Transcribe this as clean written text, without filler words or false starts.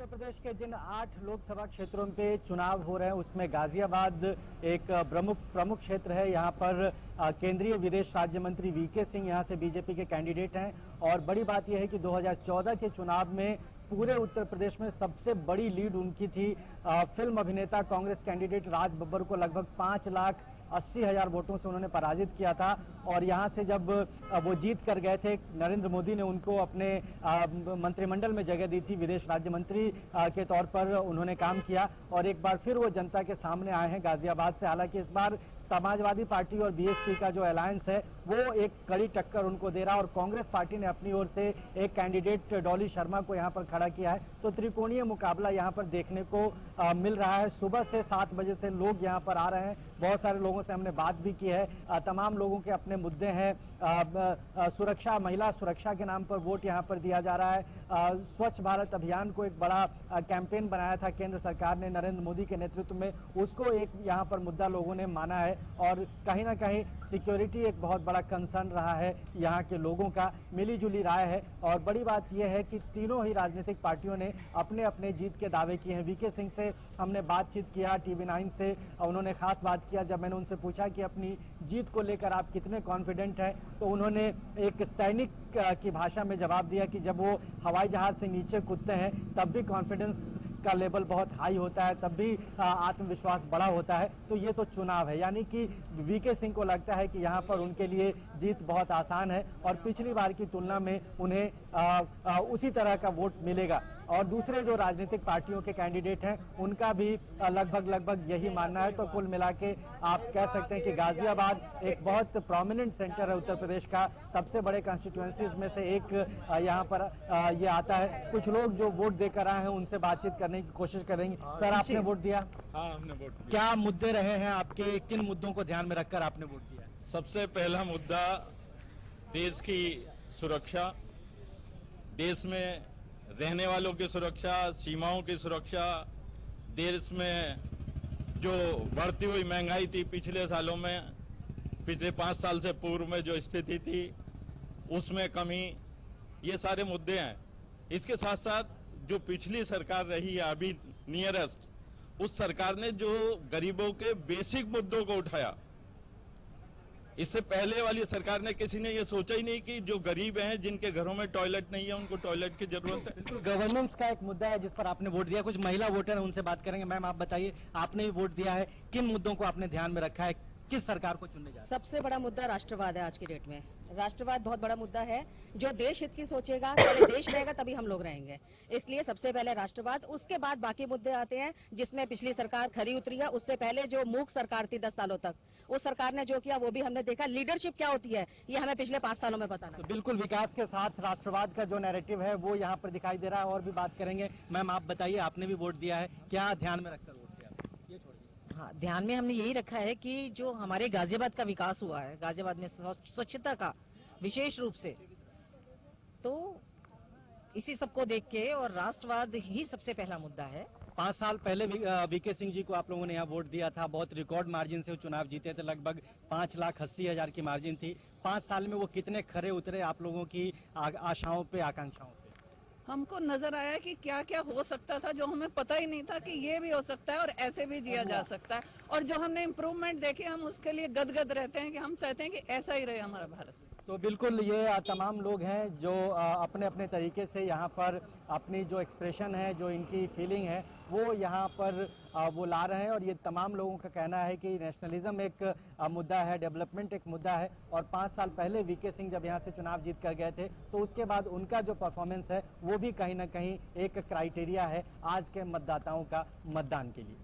उत्तर प्रदेश के जिन 8 लोकसभा क्षेत्रों पे चुनाव हो रहे हैं उसमें गाजियाबाद एक प्रमुख क्षेत्र है। यहाँ पर केंद्रीय विदेश राज्य मंत्री वीके सिंह यहाँ से बीजेपी के कैंडिडेट हैं और बड़ी बात यह है कि 2014 के चुनाव में पूरे उत्तर प्रदेश में सबसे बड़ी लीड उनकी थी। फिल्म अभिनेता कांग्रेस कैंडिडेट राज बब्बर को लगभग 5,80,000 वोटों से उन्होंने पराजित किया था और यहां से जब वो जीत कर गए थे, नरेंद्र मोदी ने उनको अपने मंत्रिमंडल में जगह दी थी। विदेश राज्य मंत्री के तौर पर उन्होंने काम किया और एक बार फिर वो जनता के सामने आए हैं गाजियाबाद से। हालांकि इस बार समाजवादी पार्टी और बीएसपी का जो अलायंस है वो एक कड़ी टक्कर उनको दे रहा और कांग्रेस पार्टी ने अपनी ओर से एक कैंडिडेट डॉली शर्मा को यहाँ पर खड़ा किया है। तो त्रिकोणीय मुकाबला यहाँ पर देखने को मिल रहा है। सुबह से 7 बजे से लोग यहाँ पर आ रहे हैं। बहुत सारे लोगों से हमने बात भी की है। तमाम लोगों के अपने मुद्दे हैं। सुरक्षा, महिला सुरक्षा के नाम पर वोट यहाँ पर दिया जा रहा है। स्वच्छ भारत अभियान को एक बड़ा कैंपेन बनाया था केंद्र सरकार ने नरेंद्र मोदी के नेतृत्व में, उसको एक यहाँ पर मुद्दा लोगों ने माना है और कहीं ना कहीं सिक्योरिटी एक बहुत बड़ा कंसर्न रहा है। यहाँ के लोगों का मिली जुली राय है और बड़ी बात यह है कि तीनों ही राजनीतिक पार्टियों ने अपने अपने जीत के दावे किए हैं। वीके सिंह से हमने बातचीत किया, TV9 से उन्होंने खास बात किया। जब मैंने उनसे पूछा कि अपनी जीत को लेकर आप कितने कॉन्फिडेंट हैं, तो उन्होंने एक सैनिक की भाषा में जवाब दिया कि जब वो हवाई जहाज से नीचे कूदते हैं तब भी कॉन्फिडेंस का लेवल बहुत हाई होता है, तब भी आत्मविश्वास बड़ा होता है। तो ये तो चुनाव है, यानी कि वीके सिंह को लगता है कि यहाँ पर उनके लिए जीत बहुत आसान है और पिछली बार की तुलना में उन्हें उसी तरह का वोट मिलेगा। और दूसरे जो राजनीतिक पार्टियों के कैंडिडेट हैं उनका भी लगभग यही मानना है। तो कुल मिला के आप कह सकते हैं कि गाजियाबाद एक बहुत प्रोमिनेंट सेंटर है उत्तर प्रदेश का, सबसे बड़े कॉन्स्टिट्यूएंसीज में से एक यहाँ पर ये आता है। कुछ लोग जो वोट देकर आए हैं उनसे बातचीत करने की कोशिश करेंगे। सर, आपने वोट दिया? हाँ, हमने वोट दिया। क्या मुद्दे रहे हैं आपके, किन मुद्दों को ध्यान में रखकर आपने वोट दिया? सबसे पहला मुद्दा देश की सुरक्षा, देश में रहने वालों की सुरक्षा, सीमाओं की सुरक्षा। देश में जो बढ़ती हुई महंगाई थी पिछले सालों में, पिछले 5 साल से पूर्व में जो स्थिति थी उसमें कमी, ये सारे मुद्दे हैं। इसके साथ साथ जो पिछली सरकार रही है अभी नियरेस्ट, उस सरकार ने जो गरीबों के बेसिक मुद्दों को उठाया, इससे पहले वाली सरकार ने किसी ने ये सोचा ही नहीं कि जो गरीब हैं, जिनके घरों में टॉयलेट नहीं है, उनको टॉयलेट की जरूरत है। गवर्नेंस का एक मुद्दा है जिस पर आपने वोट दिया। कुछ महिला वोटर हैं, उनसे बात करेंगे। मैम, आप बताइए, आपने भी वोट दिया है, किन मुद्दों को आपने ध्यान में रखा है, किस सरकार को चुनने जा रहे हैं? सबसे बड़ा मुद्दा राष्ट्रवाद है आज की डेट में। राष्ट्रवाद बहुत बड़ा मुद्दा है। जो देश हित की सोचेगा, पहले देश रहेगा तभी हम लोग रहेंगे। इसलिए सबसे पहले राष्ट्रवाद, उसके बाद बाकी मुद्दे आते हैं जिसमें पिछली सरकार खरी उतरी है। उससे पहले जो मूक सरकार थी 10 सालों तक, उस सरकार ने जो किया वो भी हमने देखा। लीडरशिप क्या होती है ये हमें पिछले 5 सालों में पता तो बिल्कुल विकास के साथ राष्ट्रवाद का जो नैरेटिव है वो यहाँ पर दिखाई दे रहा है। और भी बात करेंगे। मैम, आप बताइए, आपने भी वोट दिया है, क्या ध्यान में रखकर वोट दिया? ये छोड़िए। हाँ, ध्यान में हमने यही रखा है कि जो हमारे गाजियाबाद का विकास हुआ है, गाजियाबाद में स्वच्छता का विशेष रूप से, तो इसी सबको देख के, और राष्ट्रवाद ही सबसे पहला मुद्दा है। 5 साल पहले वीके सिंह जी को आप लोगों ने यहाँ वोट दिया था, बहुत रिकॉर्ड मार्जिन से वो चुनाव जीते थे, लगभग 5,80,000 की मार्जिन थी। 5 साल में वो कितने खरे उतरे आप लोगों की आशाओं पे, आकांक्षाओं पे? हमको नजर आया कि क्या क्या हो सकता था जो हमें पता ही नहीं था कि ये भी हो सकता है और ऐसे भी जिया जा सकता है। और जो हमने इम्प्रूवमेंट देखे, हम उसके लिए गदगद रहते हैं कि हम चाहते हैं कि ऐसा ही रहे हमारा भारत। तो बिल्कुल ये तमाम लोग हैं जो अपने अपने तरीके से यहाँ पर अपनी जो एक्सप्रेशन है, जो इनकी फीलिंग है, वो यहाँ पर वो ला रहे हैं। और ये तमाम लोगों का कहना है कि नेशनलिज्म एक मुद्दा है, डेवलपमेंट एक मुद्दा है। और 5 साल पहले वीके सिंह जब यहाँ से चुनाव जीत कर गए थे तो उसके बाद उनका जो परफॉर्मेंस है वो भी कहीं ना कहीं एक क्राइटेरिया है आज के मतदाताओं का मतदान के लिए।